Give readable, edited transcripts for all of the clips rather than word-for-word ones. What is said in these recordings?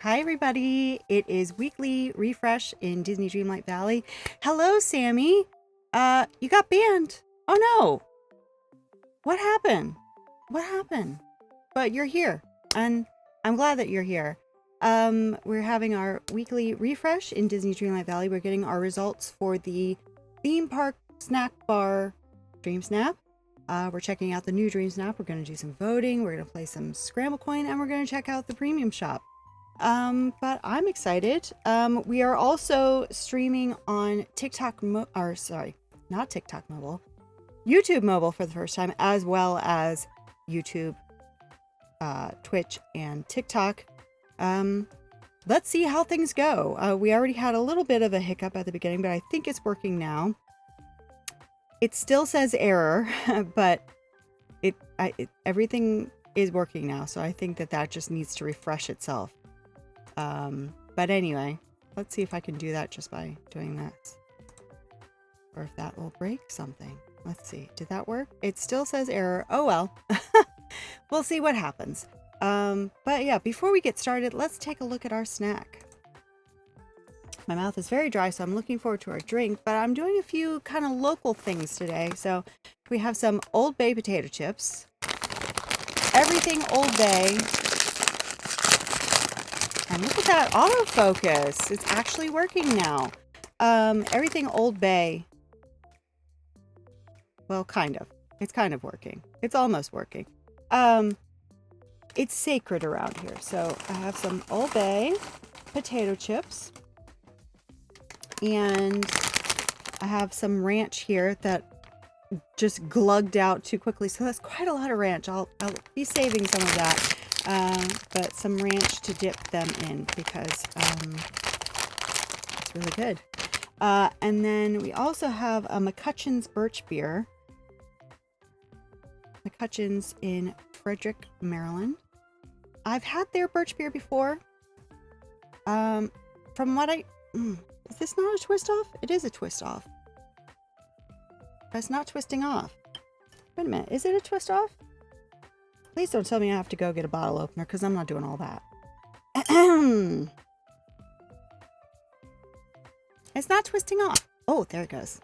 Hi everybody, it is weekly refresh in Disney Dreamlight Valley. Hello Sammy, you got banned. Oh no, what happened? What happened? But you're here, and I'm glad that you're here. We're having our weekly refresh in Disney Dreamlight Valley. We're getting our results for the theme park snack bar Dream Snap. We're checking out the new Dream Snap. We're going to do some voting. We're going to play some Scramble Coin, and we're going to check out the premium shop. But I'm excited. We are also streaming on not TikTok mobile, YouTube mobile for the first time, as well as YouTube, Twitch, and TikTok. Let's see how things go. We already had a little bit of a hiccup at the beginning, but I think it's working now. It still says error, but everything is working now, so I think that just needs to refresh itself. But anyway, let's see if I can do that just by doing this. Or if that will break something. Let's see. Did that work? It still says error. Oh well. We'll see what happens. But yeah, before we get started, let's take a look at our snack. My mouth is very dry, so I'm looking forward to our drink, but I'm doing a few kind of local things today. So we have some Old Bay potato chips. Everything Old Bay. And look at that autofocus. It's actually working now. Everything Old Bay. Well, kind of. It's kind of working. It's almost working. It's sacred around here. So I have some Old Bay potato chips. And I have some ranch here that just glugged out too quickly. So that's quite a lot of ranch. I'll be saving some of that. But some ranch to dip them in because it's really good. And then we also have a McCutcheon's birch beer. McCutcheon's in Frederick, Maryland. I've had their birch beer before. From what is this not a twist off? It is a twist off. But it's not twisting off. Wait a minute, is it a twist off? Please don't tell me I have to go get a bottle opener because I'm not doing all that. It's not twisting off. Oh, there it goes.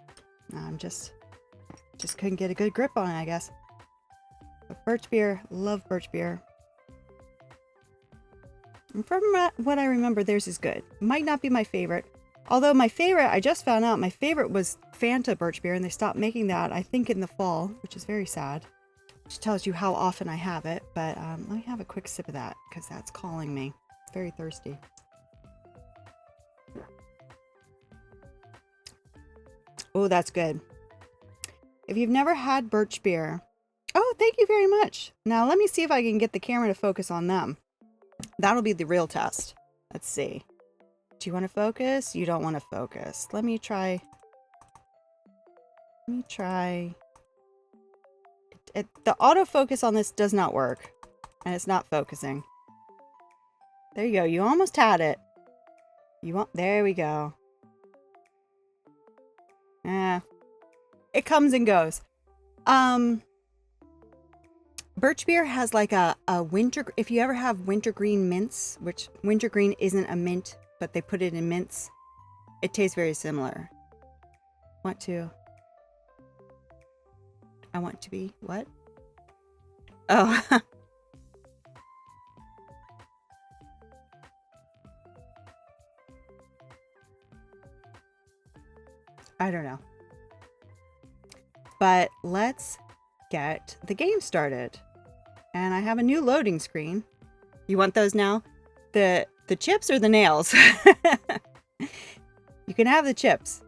I'm just couldn't get a good grip on it, I guess. But birch beer, love birch beer. And from what I remember, theirs is good. Might not be my favorite. Although my favorite, I just found out, my favorite was Fanta birch beer, and they stopped making that, I think, in the fall, which is very sad. Which tells you how often I have it. But let me have a quick sip of that, because that's calling me. It's very thirsty. Oh, that's good. If you've never had birch beer... Oh, thank you very much. Now, let me see if I can get the camera to focus on them. That'll be the real test. Let's see. Do you want to focus? You don't want to focus. Let me try. The autofocus on this does not work. And it's not focusing. There you go. You almost had it. There we go. It comes and goes. Birch beer has like a winter... If you ever have wintergreen mints, which wintergreen isn't a mint, but they put it in mints, it tastes very similar. I want to be... What? Oh. I don't know. But let's get the game started. And I have a new loading screen. You want those now? The chips or the nails? You can have the chips.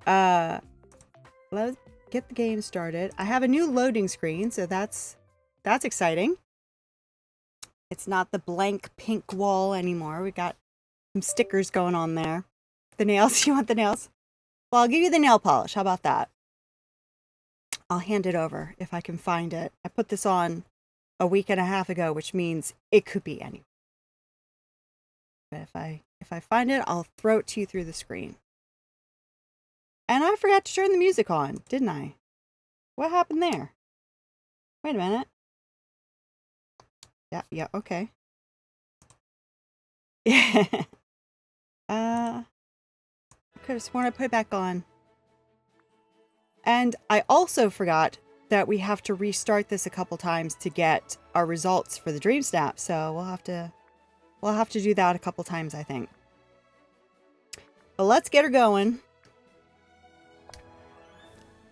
Let's get the game started. I have a new loading screen, so that's exciting. It's not the blank pink wall anymore. We got some stickers going on there. The nails, you want the nails? Well, I'll give you the nail polish. How about that? I'll hand it over if I can find it. I put this on a week and a half ago, which means it could be anywhere. But if I find it, I'll throw it to you through the screen. And I forgot to turn the music on, didn't I? What happened there? Wait a minute. Yeah, okay. Yeah. I could have sworn I put it back on. And I also forgot that we have to restart this a couple times to get our results for the Dream Snap. So we'll have to do that a couple times, I think. But let's get her going.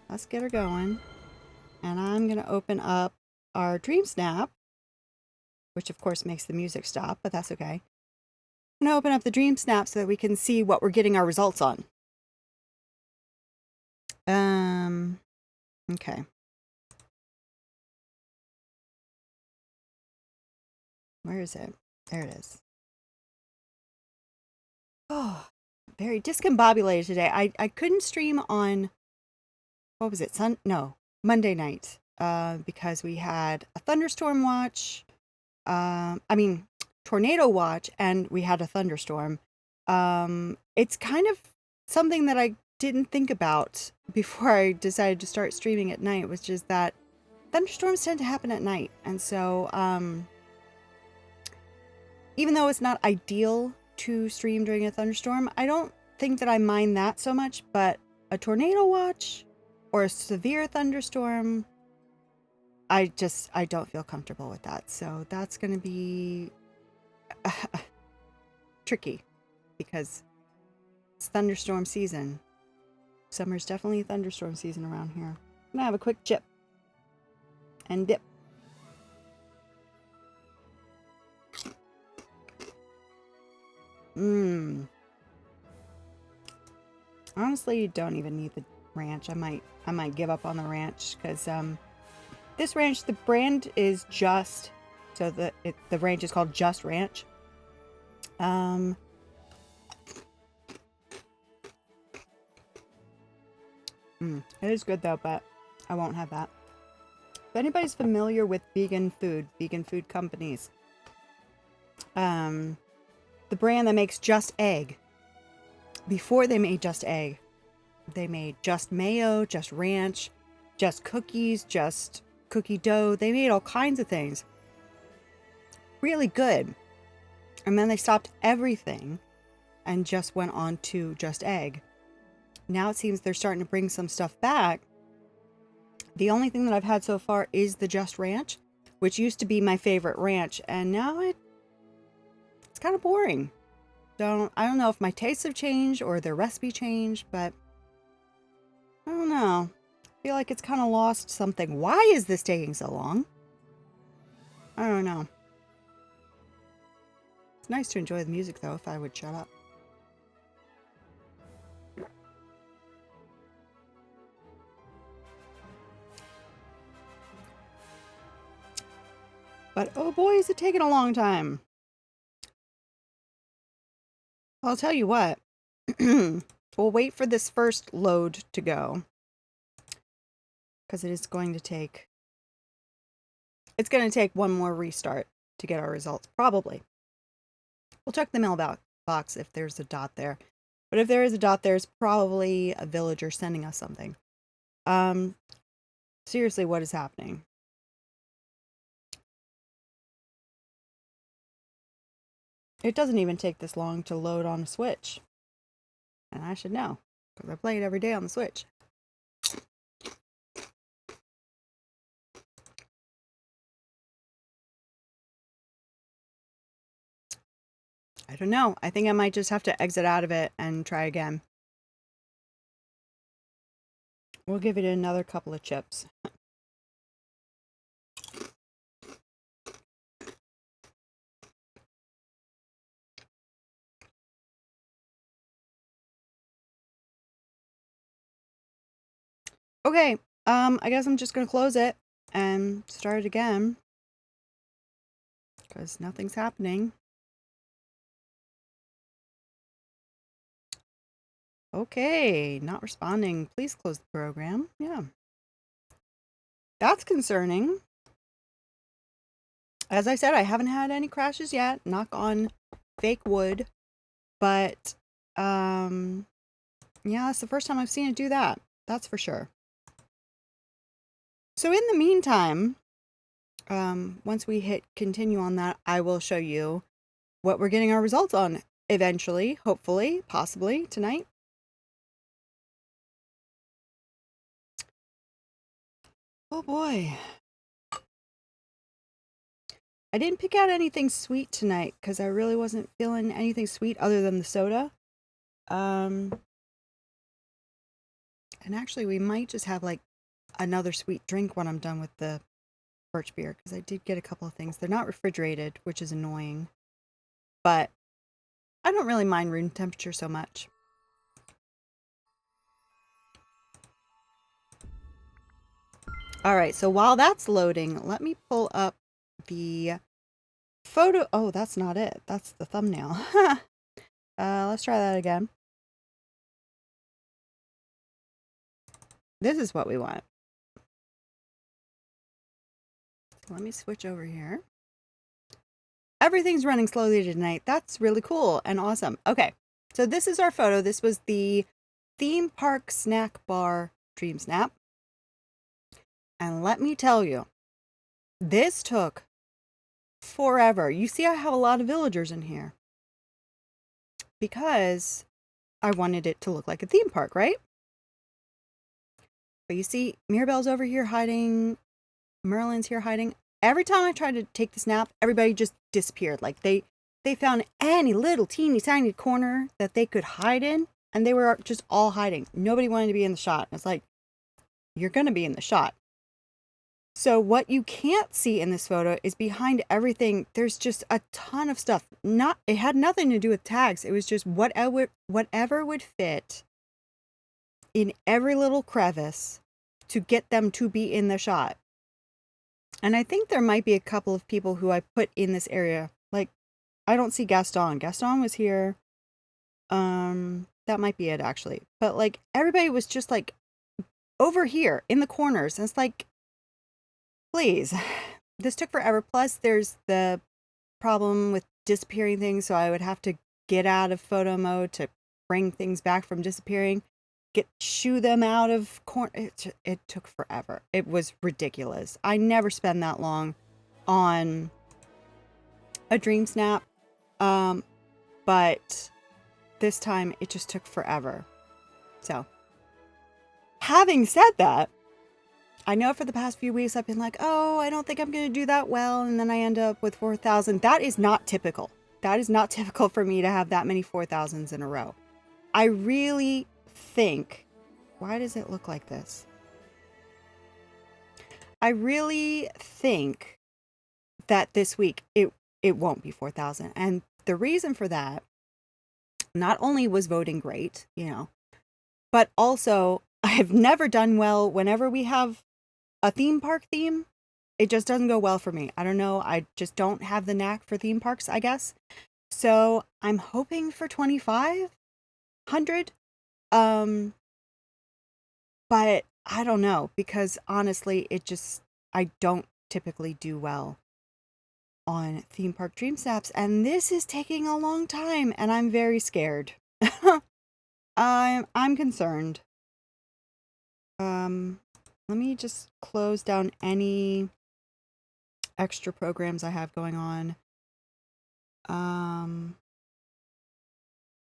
Let's get her going. And I'm going to open up our Dream Snap, which of course makes the music stop, but that's okay. I'm going to open up the Dream Snap so that we can see what we're getting our results on. Okay. Where is it? There it is. Oh, very discombobulated today. I couldn't stream on, what was it? Monday night. Because we had a thunderstorm watch. Tornado watch, and we had a thunderstorm. It's kind of something that I didn't think about before I decided to start streaming at night, was just that thunderstorms tend to happen at night. And so, even though it's not ideal to stream during a thunderstorm, I don't think that I mind that so much, but a tornado watch or a severe thunderstorm, I don't feel comfortable with that. So that's going to be tricky because it's thunderstorm season. Summer's definitely thunderstorm season around here. I'm going to have a quick chip and dip. Honestly, you don't even need the ranch. I might give up on the ranch because this ranch, the brand is Just, so the ranch is called Just Ranch. It is good though, but I won't have that. If anybody's familiar with vegan food companies, the brand that makes Just Egg, before they made Just Egg, they made Just Mayo, Just Ranch, Just Cookies, Just Cookie Dough. They made all kinds of things. Really good. And then they stopped everything and just went on to Just Egg. Now it seems they're starting to bring some stuff back. The only thing that I've had so far is the Just Ranch, which used to be my favorite ranch, and now it's kind of boring. I don't know if my tastes have changed or their recipe changed, but I don't know. I feel like it's kind of lost something. Why is this taking so long? I don't know. It's nice to enjoy the music though, if I would shut up. But oh boy, is it taking a long time. I'll tell you what. We'll wait for this first load to go, because it's going to take one more restart to get our results, probably. We'll check the mailbox if there's a dot there. But if there is a dot, there's probably a villager sending us something. Seriously, what is happening? It doesn't even take this long to load on a Switch. And I should know, because I play it every day on the Switch. I don't know. I think I might just have to exit out of it and try again. We'll give it another couple of chips. Okay, I guess I'm just gonna close it and start it again, because nothing's happening. Okay, not responding. Please close the program. Yeah. That's concerning. As I said, I haven't had any crashes yet. Knock on fake wood. But, yeah, that's the first time I've seen it do that. That's for sure. So in the meantime, once we hit continue on that, I will show you what we're getting our results on eventually, hopefully, possibly tonight. Oh boy. I didn't pick out anything sweet tonight because I really wasn't feeling anything sweet other than the soda. And actually we might just have like another sweet drink when I'm done with the birch beer, because I did get a couple of things. They're not refrigerated, which is annoying, but I don't really mind room temperature so much. All right, so while that's loading, let me pull up the photo. Oh, that's not it. That's the thumbnail. Let's try that again. This is what we want. So let me switch over here. Everything's running slowly tonight. That's really cool and awesome. Okay, so this is our photo. This was the theme park snack bar Dream Snap. And let me tell you, this took forever. You see, I have a lot of villagers in here because I wanted it to look like a theme park, right? But you see, Mirabelle's over here hiding. Merlin's here hiding. Every time I tried to take the snap, everybody just disappeared. Like they found any little teeny tiny corner that they could hide in, and they were just all hiding. Nobody wanted to be in the shot. It's like, you're going to be in the shot. So what you can't see in this photo is behind everything, there's just a ton of stuff. It had nothing to do with tags. It was just whatever would fit in every little crevice to get them to be in the shot. And I think there might be a couple of people who I put in this area. Like, I don't see Gaston. Gaston was here. That might be it actually. But like everybody was just like over here in the corners. And it's like, please, this took forever. Plus, there's the problem with disappearing things, so I would have to get out of photo mode to bring things back from disappearing, shoo them out of corner. It took forever. It was ridiculous. I never spend that long on a Dream Snap, but this time it just took forever. So, having said that, I know for the past few weeks I've been like, oh, I don't think I'm going to do that well. And then I end up with 4,000. That is not typical. That is not typical for me to have that many 4,000s in a row. I really think, why does it look like this? I really think that this week it won't be 4,000. And the reason for that, not only was voting great, but also I've never done well whenever we have a theme park theme. It just doesn't go well for me. I don't know. I just don't have the knack for theme parks, I guess. So I'm hoping for 2,500. But I don't know, because honestly, I don't typically do well on theme park Dream Snaps, and this is taking a long time, and I'm very scared. I'm concerned. Let me just close down any extra programs I have going on.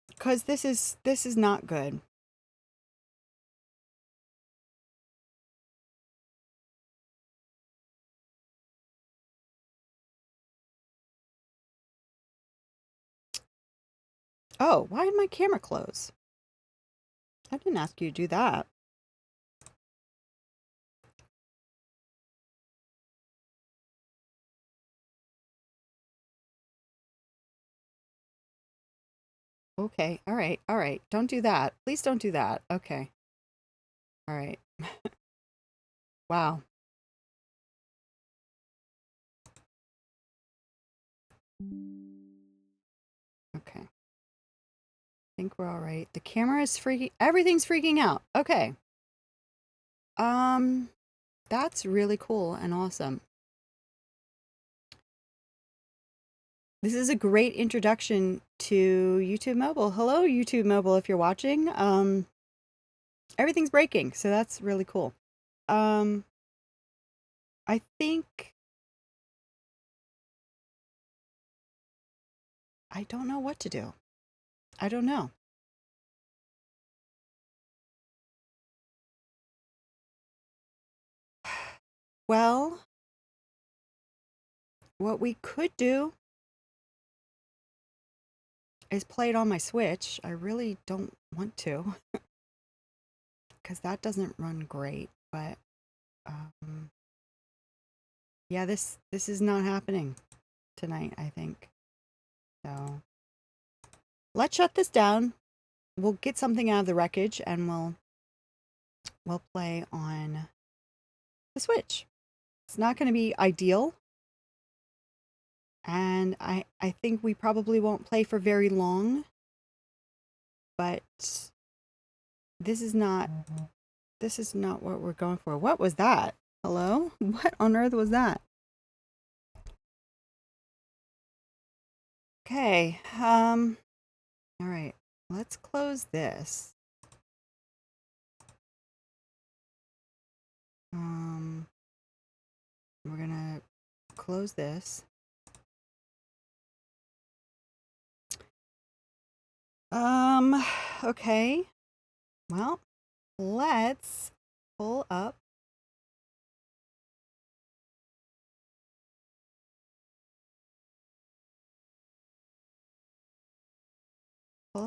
Because this is not good. Oh, why did my camera close? I didn't ask you to do that. Okay, all right. Don't do that. Please don't do that. Okay. All right. Wow. Okay. I think we're all right. The camera is everything's freaking out. Okay. That's really cool and awesome. This is a great introduction to YouTube Mobile. Hello, YouTube Mobile, if you're watching. Everything's breaking, so that's really cool. I think I don't know what to do. I don't know. Well, what we could do is play it on my Switch. I really don't want to because that doesn't run great. But yeah, this is not happening tonight, I think. So let's shut this down. We'll get something out of the wreckage and we'll play on the Switch. It's not going to be ideal. And I think we probably won't play for very long. But this is not what we're going for. What was that? Hello? What on earth was that? Okay. All right. Let's close this. We're gonna close this. Okay. Well, let's pull up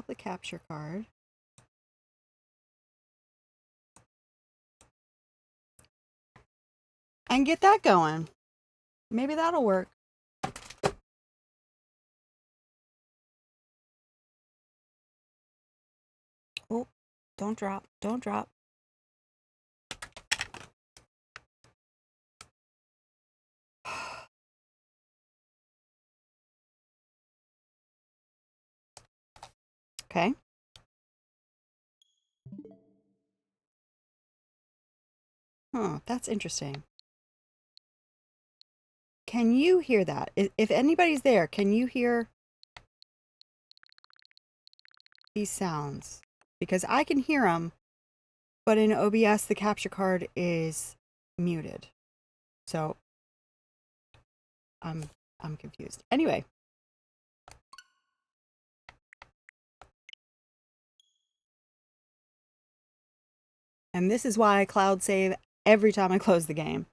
the capture card. And get that going. Maybe that'll work. Oh, don't drop. Don't drop. Okay. Huh, that's interesting. Can you hear that? If anybody's there, can you hear these sounds? Because I can hear them, but in OBS, the capture card is muted. So I'm confused. Anyway. And this is why I cloud save every time I close the game.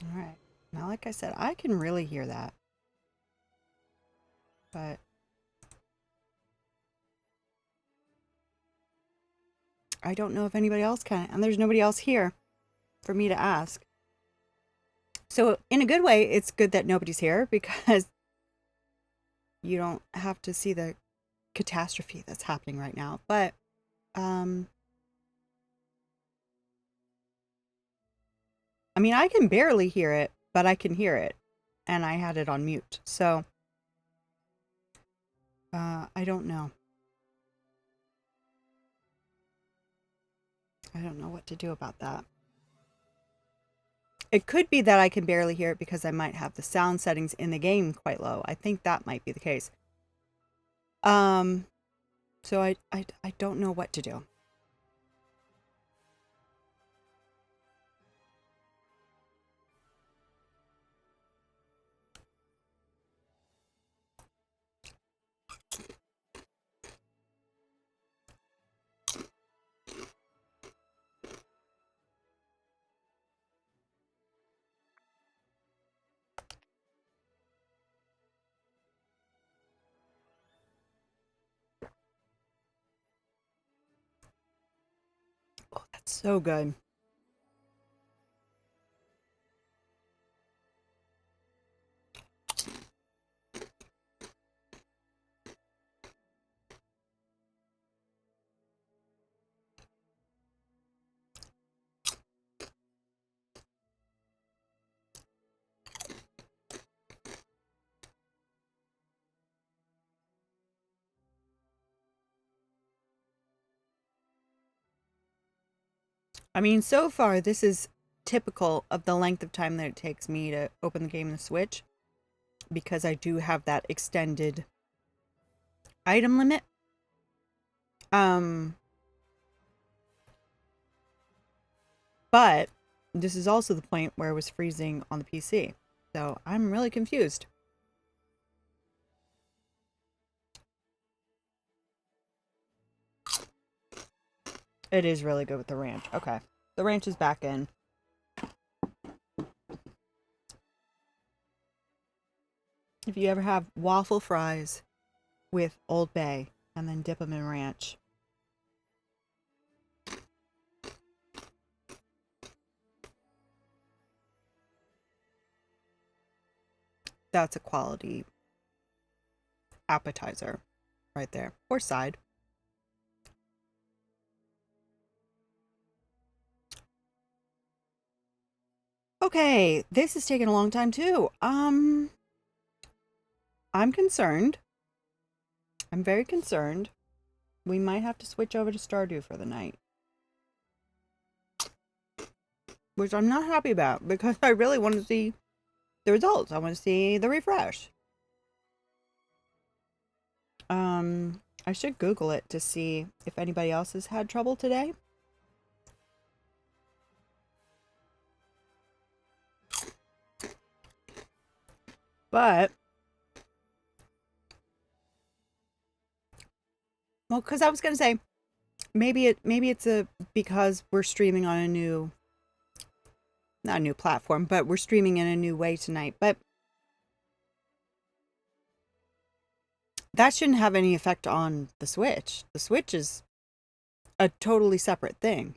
All right. Now, like I said, I can really hear that. But I don't know if anybody else can. And there's nobody else here for me to ask. So in a good way, it's good that nobody's here because you don't have to see the catastrophe that's happening right now. But I mean, I can barely hear it, but I can hear it. And I had it on mute. So I don't know. I don't know what to do about that. It could be that I can barely hear it because I might have the sound settings in the game quite low. I think that might be the case. So I don't know what to do. So good. I mean, so far, this is typical of the length of time that it takes me to open the game on the Switch, because I do have that extended item limit. But this is also the point where it was freezing on the PC. So I'm really confused. It is really good with the ranch. Okay. The ranch is back in. If you ever have waffle fries with Old Bay and then dip them in ranch. That's a quality appetizer right there. Or side. Okay, this is taking a long time too. I'm concerned. I'm very concerned. We might have to switch over to Stardew for the night. Which I'm not happy about, because I really want to see the results. I want to see the refresh. I should Google it to see if anybody else has had trouble today. But, well, because I was gonna say, maybe it's because we're streaming on a new, not a new platform, but we're streaming in a new way tonight. But that shouldn't have any effect on the Switch. The Switch is a totally separate thing.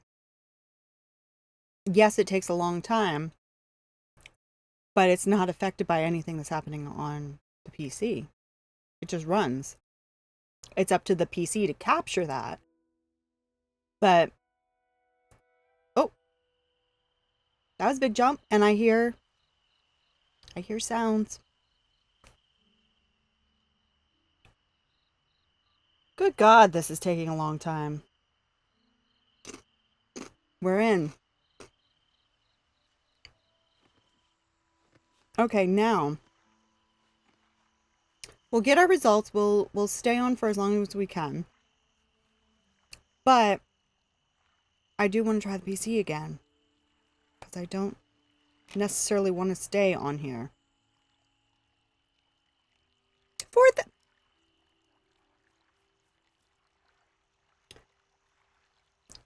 Yes, it takes a long time, but it's not affected by anything that's happening on the PC. It just runs. It's up to the PC to capture that. But, oh, that was a big jump, and I hear sounds. Good God, this is taking a long time. We're in. Okay, now we'll get our results. We'll stay on for as long as we can. But I do want to try the PC again, because I don't necessarily want to stay on here.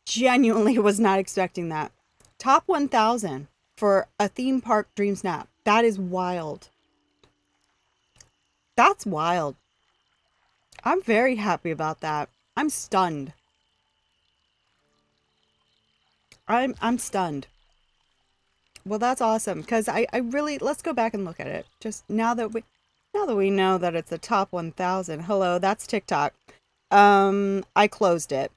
Genuinely was not expecting that. Top 1,000 for a theme park dream snap. That is wild. That's wild. I'm very happy about that. I'm stunned. I'm stunned. Well, that's awesome, because I really, let's go back and look at it. Just now that we know that it's a top 1,000. Hello, that's TikTok. I closed it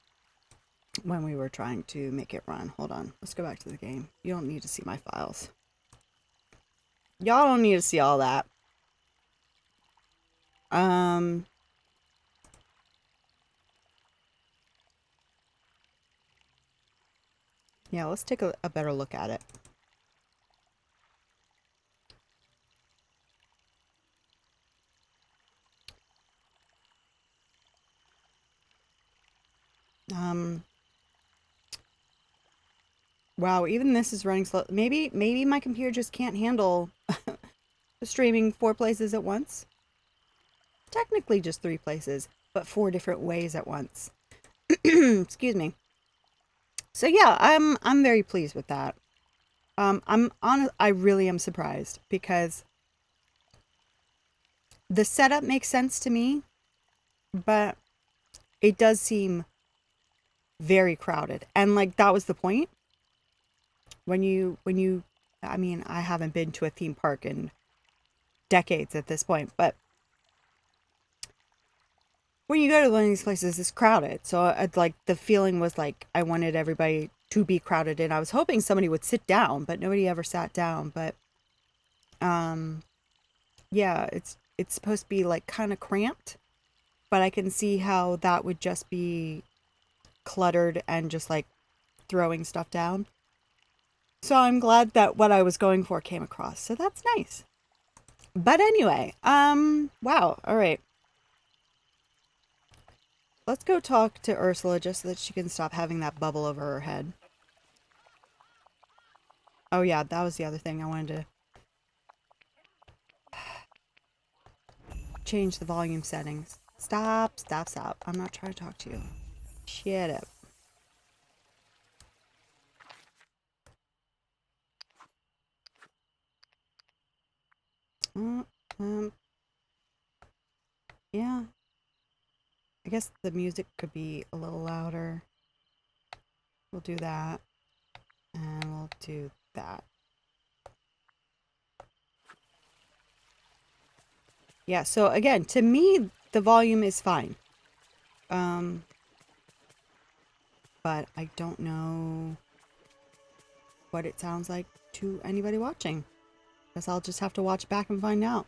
when we were trying to make it run. Hold on. Let's go back to the game. You don't need to see my files. Y'all don't need to see all that. Yeah, let's take a better look at it. Wow, even this is running slow. Maybe my computer just can't handle streaming 4 places at once. Technically just 3 places, but 4 different ways at once. Excuse me. So yeah, I'm very pleased with that. I really am surprised, because the setup makes sense to me, but it does seem very crowded. And like that was the point. When you I mean, I haven't been to a theme park in decades at this point, but when you go to one of these places, it's crowded. So like the feeling was like I wanted everybody to be crowded, and I was hoping somebody would sit down, but nobody ever sat down. But um, yeah, it's supposed to be like kind of cramped, but I can see how that would just be cluttered and just like throwing stuff down. So I'm glad that what I was going for came across. So that's nice. But anyway, wow. All right. Let's go talk to Ursula just so that she can stop having that bubble over her head. Oh yeah, that was the other thing I wanted to change the volume settings. Stop, stop, stop. I'm not trying to talk to you. Shut up. Uh, um, yeah. I guess the music could be a little louder. We'll do that. And we'll do that. Yeah, so again, to me, the volume is fine. But I don't know what it sounds like to anybody watching. Guess I'll just have to watch back and find out.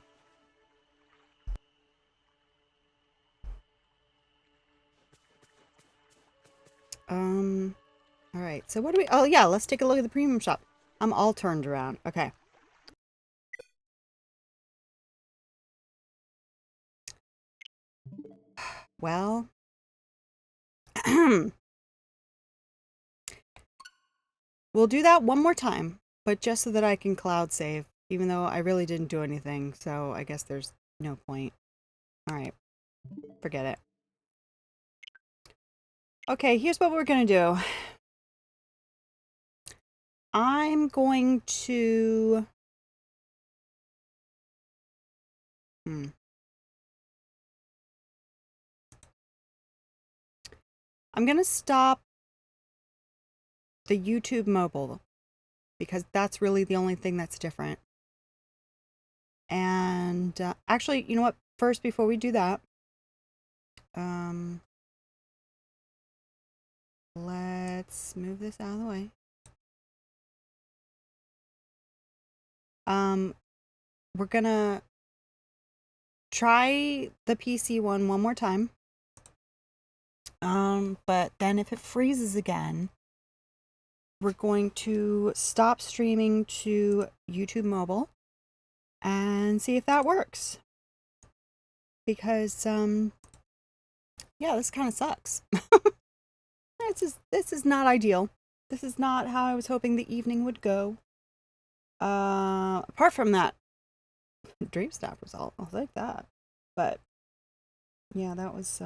All right. So what do we? Oh yeah, let's take a look at the premium shop. I'm all turned around. Okay. Well, we'll do that one more time, but just so that I can cloud save, even though I really didn't do anything. So I guess there's no point. All right. Forget it. Okay, here's what we're going to do. I'm going to... I'm going to stop the YouTube mobile because that's really the only thing that's different. And actually, you know what? First, before we do that, let's move this out of the way. We're gonna try the PC one more time. But then if it freezes again, we're going to stop streaming to YouTube mobile and see if that works. Because yeah, this kind of sucks. This is not ideal. This is not how I was hoping the evening would go. Apart from that dream staff result, I'll take that. But yeah, that was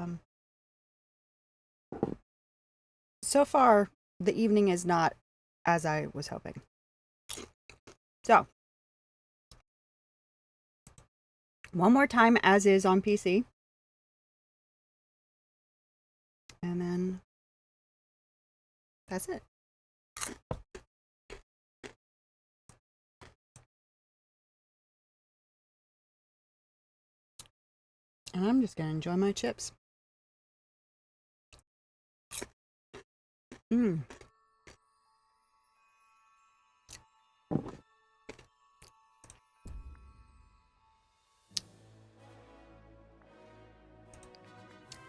so far the evening is not as I was hoping. So one more time as is on PC. And then that's it. And I'm just going to enjoy my chips. Mmm.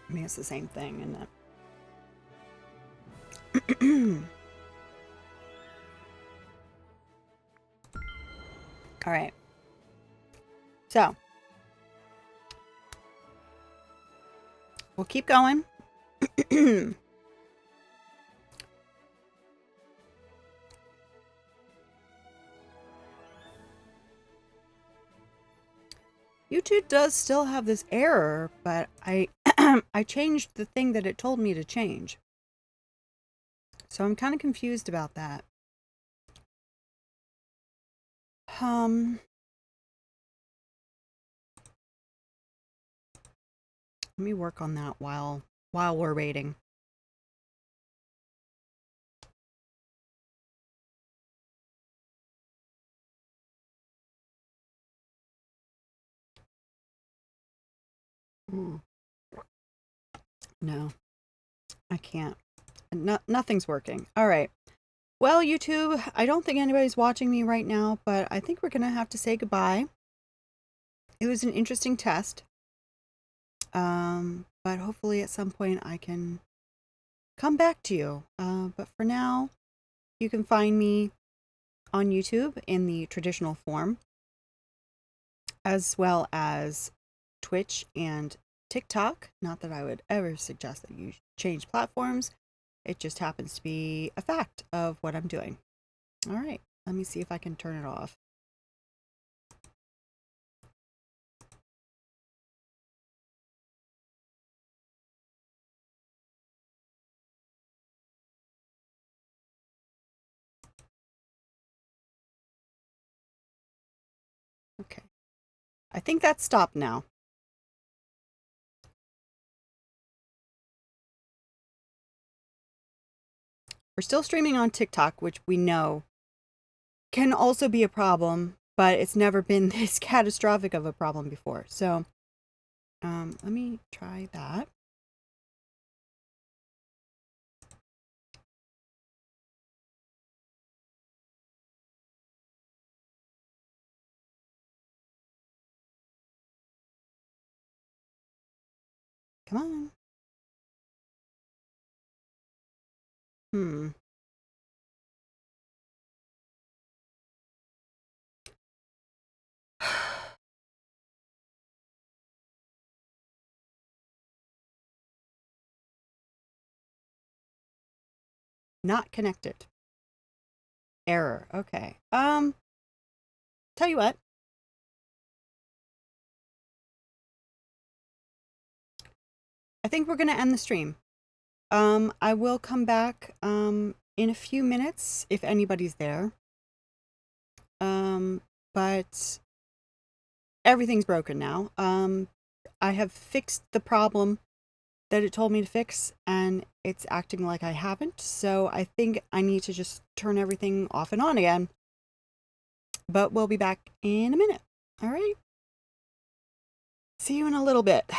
I mean, it's the same thing, isn't it? All right. So we'll keep going. YouTube does still have this error, but I I changed the thing that it told me to change. So I'm kind of confused about that. Let me work on that while we're waiting. Mm. No, I can't. No, nothing's working. All right. Well, YouTube, I don't think anybody's watching me right now, but I think we're going to have to say goodbye. It was an interesting test. But hopefully at some point I can come back to you. But for now, you can find me on YouTube in the traditional form, as well as Twitch and TikTok. Not that I would ever suggest that you change platforms. It just happens to be a fact of what I'm doing. All right, let me see if I can turn it off. Okay. I think that's stopped now. We're still streaming on TikTok, which we know can also be a problem, but it's never been this catastrophic of a problem before. So let me try that. Come on. Hmm. Not connected. Error. Okay. Tell you what. I think we're gonna end the stream. I will come back in a few minutes if anybody's there. But everything's broken now. I have fixed the problem that it told me to fix, and it's acting like I haven't. So I think I need to just turn everything off and on again. But we'll be back in a minute. All right. See you in a little bit.